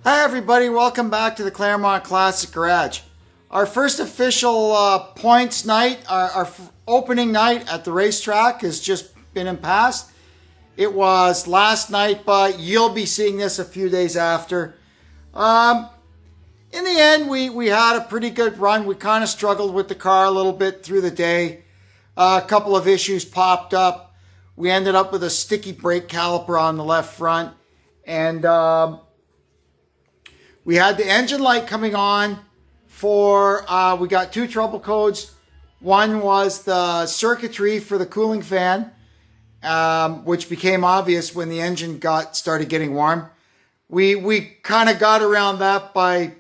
Hi everybody, welcome back to the Claremont Classic Garage. Our first official points night, our opening night at the racetrack has just been and passed. It was last night, but you'll be seeing this a few days after. In the end, we had a pretty good run. We kind of struggled with the car a little bit through the day. A couple of issues popped up. We ended up with a sticky brake caliper on the left front. And we had the engine light coming on for, we got two trouble codes. One was the circuitry for the cooling fan, which became obvious when the engine started getting warm. We kind of got around that by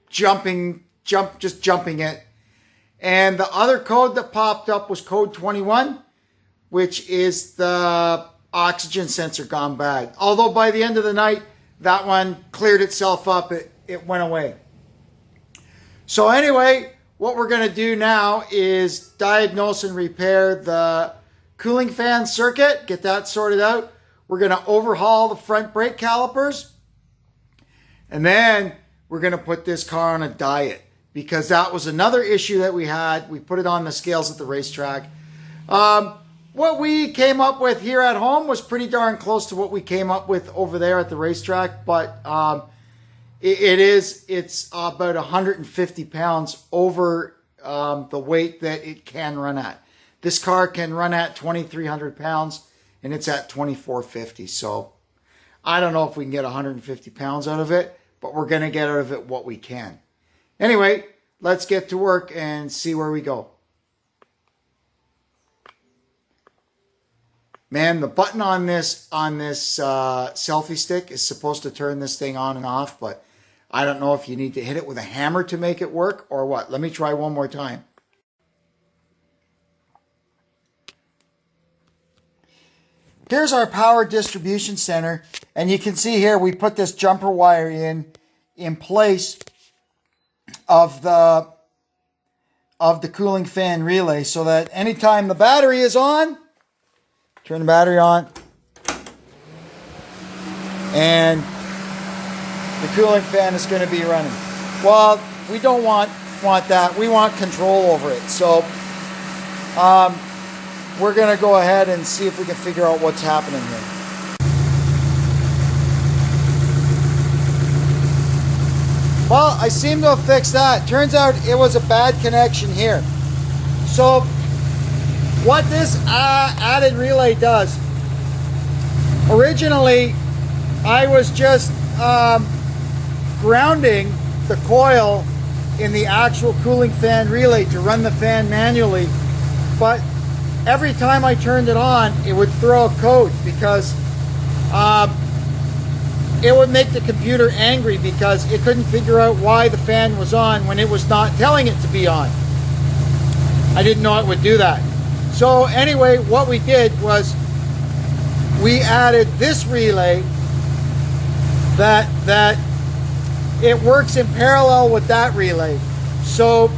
just jumping it. And the other code that popped up was code 21, which is the oxygen sensor gone bad. Although by the end of the night, that one cleared itself up. It went away. So anyway, what we're going to do now is diagnose and repair the cooling fan circuit, get that sorted out. We're going to overhaul the front brake calipers. And then we're going to put this car on a diet, because that was another issue that we had. We put it on the scales at the racetrack. What we came up with here at home was pretty darn close to what we came up with over there at the racetrack, but it's about 150 pounds over the weight that it can run at. This car can run at 2,300 pounds, and it's at 2,450. So I don't know if we can get 150 pounds out of it, but we're going to get out of it what we can. Anyway, let's get to work and see where we go. Man, the button on this selfie stick is supposed to turn this thing on and off, but I don't know if you need to hit it with a hammer to make it work or what. Let me try one more time. Here's our power distribution center, and you can see here we put this jumper wire in place of the cooling fan relay, so that anytime the battery is on, turn the battery on, and the cooling fan is going to be running. Well, we don't want that. We want control over it. So we're going to go ahead and see if we can figure out what's happening here. Well, I seem to have fixed that. Turns out it was a bad connection here. So what this added relay does, originally I was just grounding the coil in the actual cooling fan relay to run the fan manually, but every time I turned it on, it would throw a code, because it would make the computer angry because it couldn't figure out why the fan was on when it was not telling it to be on. I didn't know it would do that. So anyway, what we did was we added this relay that it works in parallel with that relay. So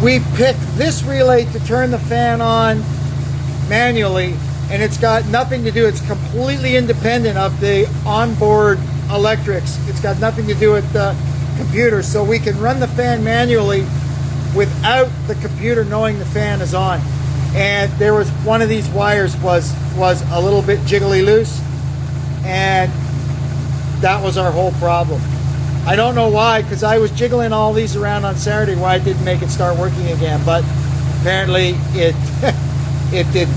we picked this relay to turn the fan on manually, and it's got nothing to do, it's completely independent of the onboard electrics. It's got nothing to do with the computer, so we can run the fan manually without the computer knowing the fan is on. And there was one of these wires was a little bit jiggly loose, and that was our whole problem. I don't know why, because I was jiggling all these around on Saturday, why it didn't make it start working again, but apparently it didn't.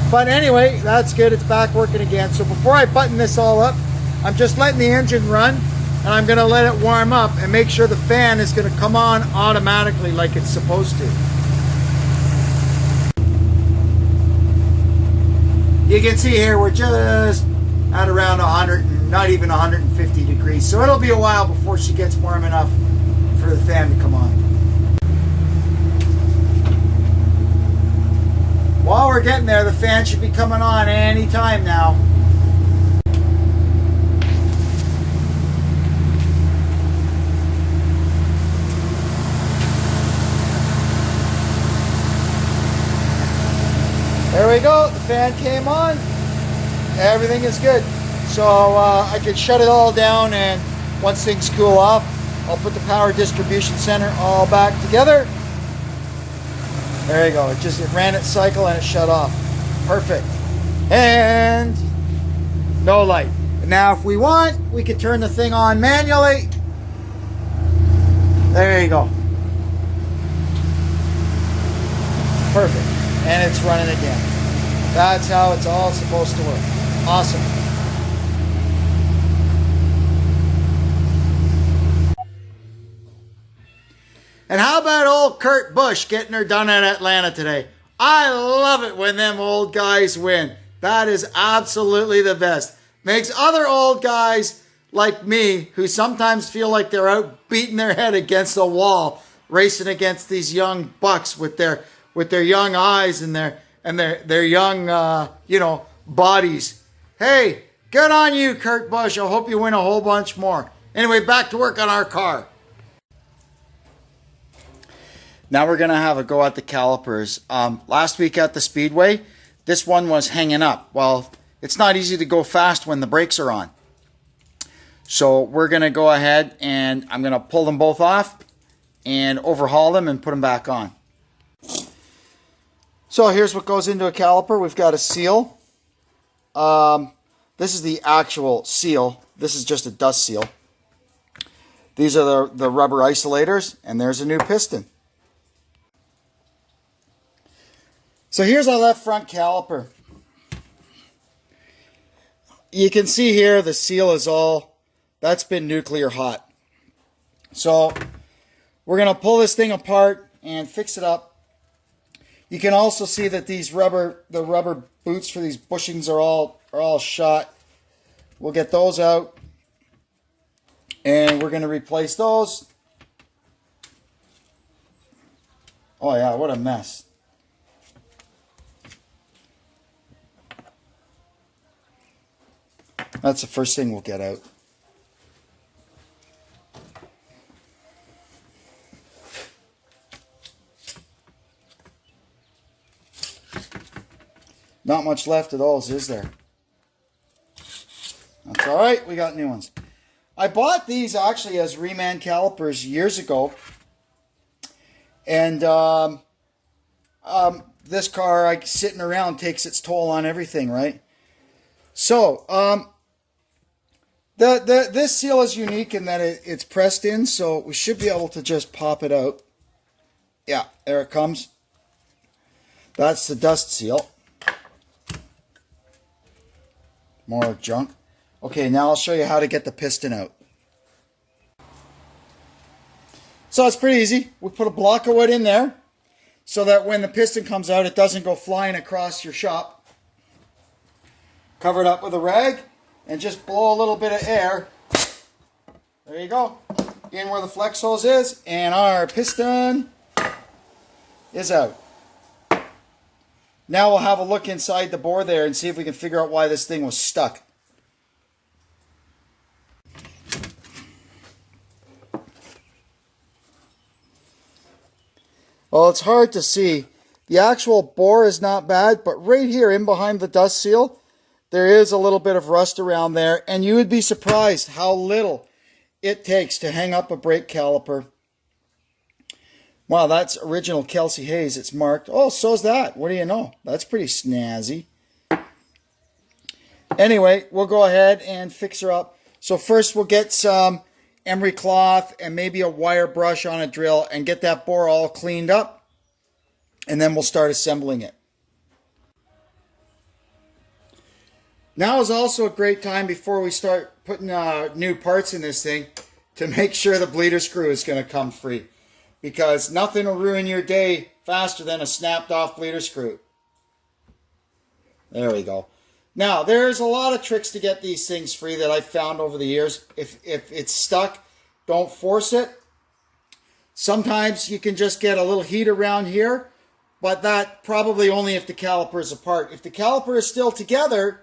But anyway, that's good, it's back working again. So before I button this all up, I'm just letting the engine run, and I'm going to let it warm up and make sure the fan is going to come on automatically like it's supposed to. You can see here we're just at around 100, not even 150 degrees. So it'll be a while before she gets warm enough for the fan to come on. While we're getting there, the fan should be coming on any time now. There we go, the fan came on. Everything is good. So I can shut it all down, and once things cool off, I'll put the power distribution center all back together. There you go. It ran its cycle and it shut off. Perfect. And no light. Now if we want, we can turn the thing on manually. There you go. Perfect. And it's running again. That's how it's all supposed to work. Awesome. And how about old Kurt Busch getting her done at Atlanta today? I love it when them old guys win. That is absolutely the best. Makes other old guys like me, who sometimes feel like they're out beating their head against the wall, racing against these young bucks with their young eyes and their young bodies. Hey, good on you, Kurt Busch. I hope you win a whole bunch more. Anyway, back to work on our car. Now we're going to have a go at the calipers. Last week at the Speedway, this one was hanging up. Well, it's not easy to go fast when the brakes are on. So we're going to go ahead and I'm going to pull them both off and overhaul them and put them back on. So here's what goes into a caliper. We've got a seal. This is the actual seal. This is just a dust seal. These are the rubber isolators, and there's a new piston. So here's our left front caliper. You can see here the seal is that's been nuclear hot. So we're going to pull this thing apart and fix it up. You can also see that the rubber boots for these bushings are all shot. We'll get those out and we're going to replace those. Oh yeah, what a mess. That's the first thing we'll get out. Not much left of those, is there? That's all right. We got new ones. I bought these actually as reman calipers years ago. And this car, sitting around, takes its toll on everything, right? So, this seal is unique in that it's pressed in, so we should be able to just pop it out. Yeah, there it comes. That's the dust seal. More junk. Okay, now I'll show you how to get the piston out. So it's pretty easy. We put a block of wood in there so that when the piston comes out, it doesn't go flying across your shop. Cover it up with a rag and just blow a little bit of air. There you go. In where the flex hose is, and our piston is out. Now we'll have a look inside the bore there and see if we can figure out why this thing was stuck. Well, it's hard to see. The actual bore is not bad, but right here in behind the dust seal, there is a little bit of rust around there, and you would be surprised how little it takes to hang up a brake caliper. Wow, that's original Kelsey Hayes. It's marked. Oh, so's that. What do you know? That's pretty snazzy. Anyway, we'll go ahead and fix her up. So first we'll get some emery cloth and maybe a wire brush on a drill and get that bore all cleaned up. And then we'll start assembling it. Now is also a great time before we start putting new parts in this thing to make sure the bleeder screw is going to come free. Because nothing will ruin your day faster than a snapped off bleeder screw. There we go. Now, there's a lot of tricks to get these things free that I've found over the years. If it's stuck, don't force it. Sometimes you can just get a little heat around here, but that probably only if the caliper is apart. If the caliper is still together,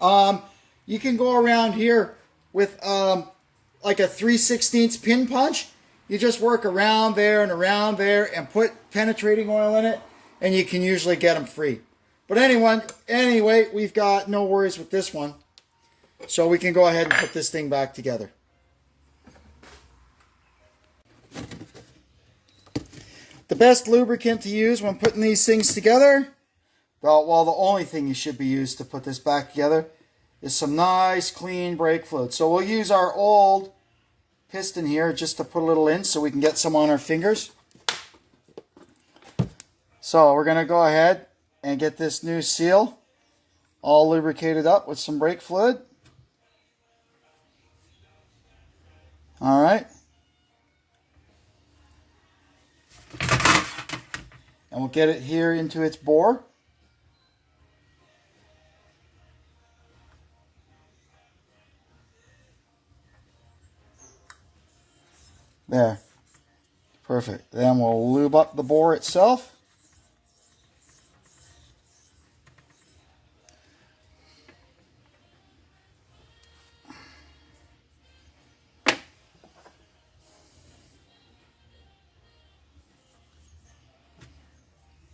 you can go around here with like a 3/16 pin punch. You just work around there and put penetrating oil in it, and you can usually get them free. But anyway, we've got no worries with this one. So we can go ahead and put this thing back together. The best lubricant to use when putting these things together, well, the only thing you should be used to put this back together is some nice clean brake fluid. So we'll use our old piston here just to put a little in so we can get some on our fingers. So we're going to go ahead and get this new seal all lubricated up with some brake fluid. All right. And we'll get it here into its bore. There. Perfect. Then we'll lube up the bore itself.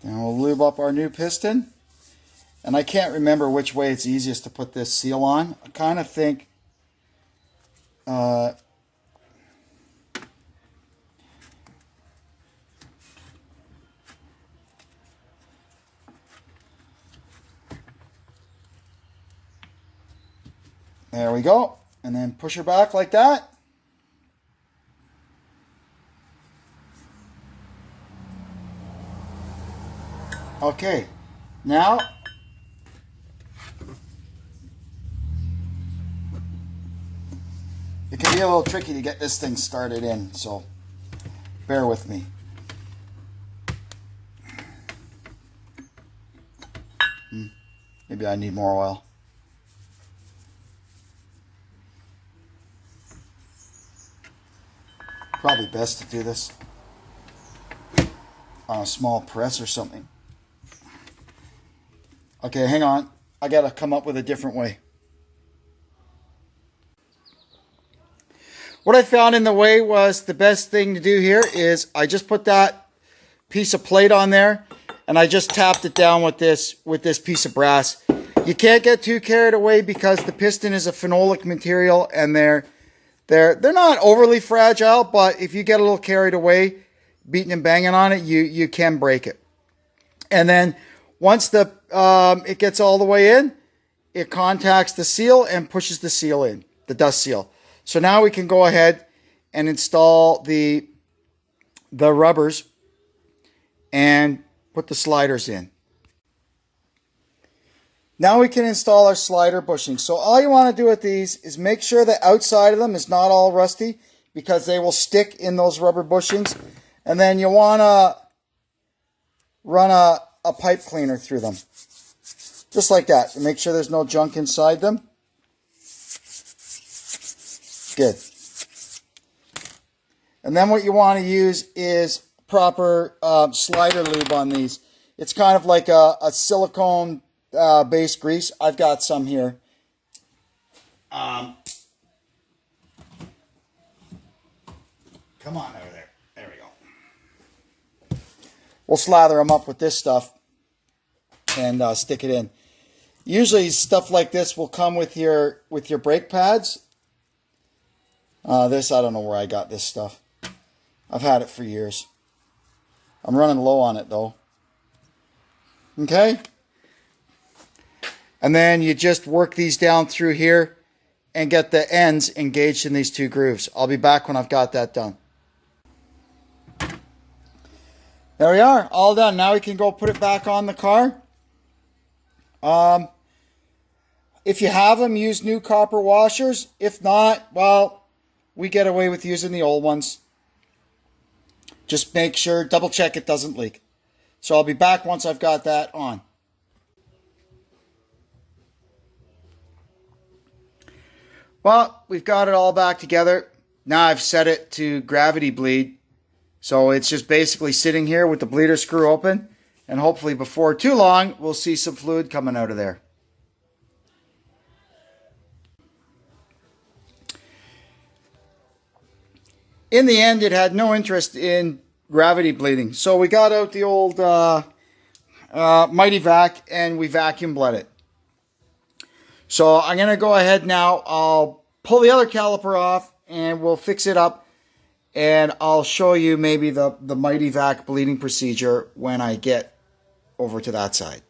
Then we'll lube up our new piston. And I can't remember which way it's easiest to put this seal on. I kind of think there we go. And then push her back like that. Okay, now it can be a little tricky to get this thing started in, so bear with me. Maybe I need more oil. Probably best to do this on a small press or something. Okay, hang on. I gotta come up with a different way. What I found in the way was the best thing to do here is I just put that piece of plate on there and I just tapped it down with this piece of brass. You can't get too carried away because the piston is a phenolic material and they're not overly fragile, but if you get a little carried away beating and banging on it, you can break it. And then once it gets all the way in, it contacts the seal and pushes the seal in, the dust seal. So now we can go ahead and install the rubbers and put the sliders in. Now we can install our slider bushing. So all you want to do with these is make sure the outside of them is not all rusty because they will stick in those rubber bushings. And then you want to run a pipe cleaner through them. Just like that, to make sure there's no junk inside them. Good. And then what you want to use is proper slider lube on these. It's kind of like a silicone base grease. I've got some here. Come on over there. There we go. We'll slather them up with this stuff and stick it in. Usually stuff like this will come with your brake pads. This, I don't know where I got this stuff. I've had it for years. I'm running low on it though. Okay. And then you just work these down through here and get the ends engaged in these two grooves. I'll be back when I've got that done. There we are, all done. Now we can go put it back on the car. If you have them, use new copper washers. If not, well, we get away with using the old ones. Just make sure, double check it doesn't leak. So I'll be back once I've got that on. Well, we've got it all back together. Now I've set it to gravity bleed. So it's just basically sitting here with the bleeder screw open. And hopefully before too long, we'll see some fluid coming out of there. In the end, it had no interest in gravity bleeding. So we got out the old Mighty Vac and we vacuum bled it. So I'm going to go ahead now. I'll pull the other caliper off and we'll fix it up. And I'll show you maybe the Mighty Vac bleeding procedure when I get over to that side.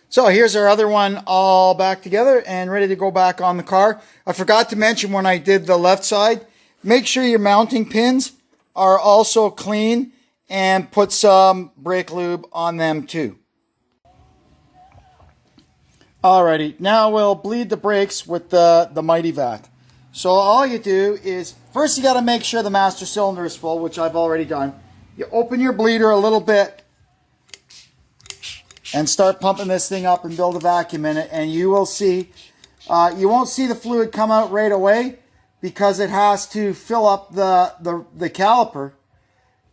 So here's our other one all back together and ready to go back on the car. I forgot to mention when I did the left side, make sure your mounting pins are also clean and put some brake lube on them too. Alrighty, now we'll bleed the brakes with the Mighty Vac. So all you do is, first you got to make sure the master cylinder is full, which I've already done. You open your bleeder a little bit and start pumping this thing up and build a vacuum in it, and you will see, you won't see the fluid come out right away because it has to fill up the caliper,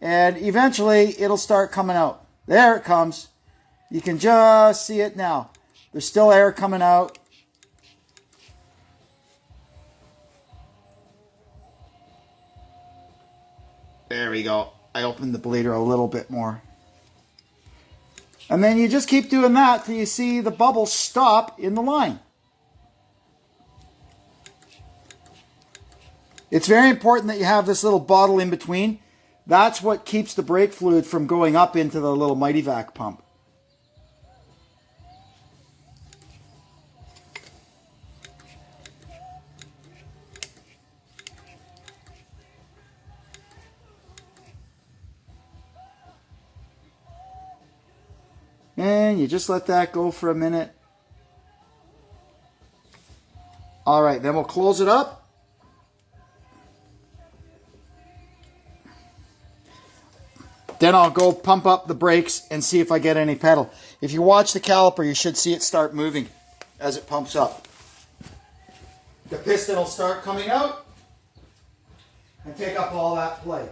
and eventually it'll start coming out. There it comes. You can just see it now. There's still air coming out. There we go. I opened the bleeder a little bit more. And then you just keep doing that till you see the bubbles stop in the line. It's very important that you have this little bottle in between. That's what keeps the brake fluid from going up into the little Mighty Vac pump. And you just let that go for a minute. All right, then we'll close it up. Then I'll go pump up the brakes and see if I get any pedal. If you watch the caliper, you should see it start moving as it pumps up. The piston will start coming out and take up all that play.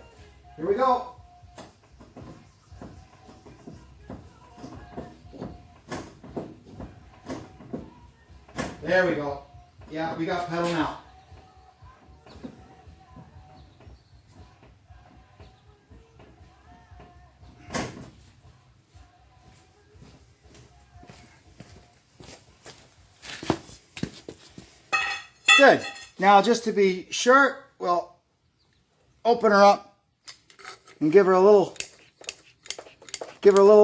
Here we go. There we go. Yeah, we got pedal now. Good. Now, just to be sure, we'll open her up and give her a little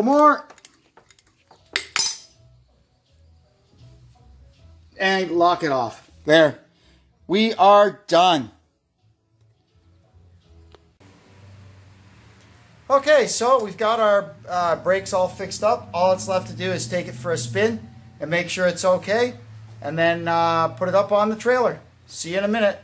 more. And lock it off. There. We are done. Okay, so we've got our brakes all fixed up. All it's left to do is take it for a spin and make sure it's okay. And then put it up on the trailer. See you in a minute.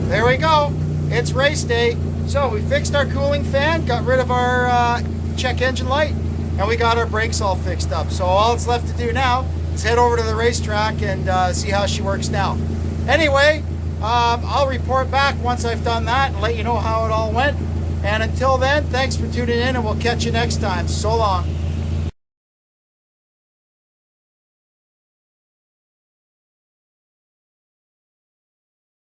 There we go. It's race day. So we fixed our cooling fan, got rid of our check engine light, and we got our brakes all fixed up. So all it's left to do now is head over to the racetrack and see how she works now. Anyway, I'll report back once I've done that and let you know how it all went. And until then, thanks for tuning in, and we'll catch you next time. So long.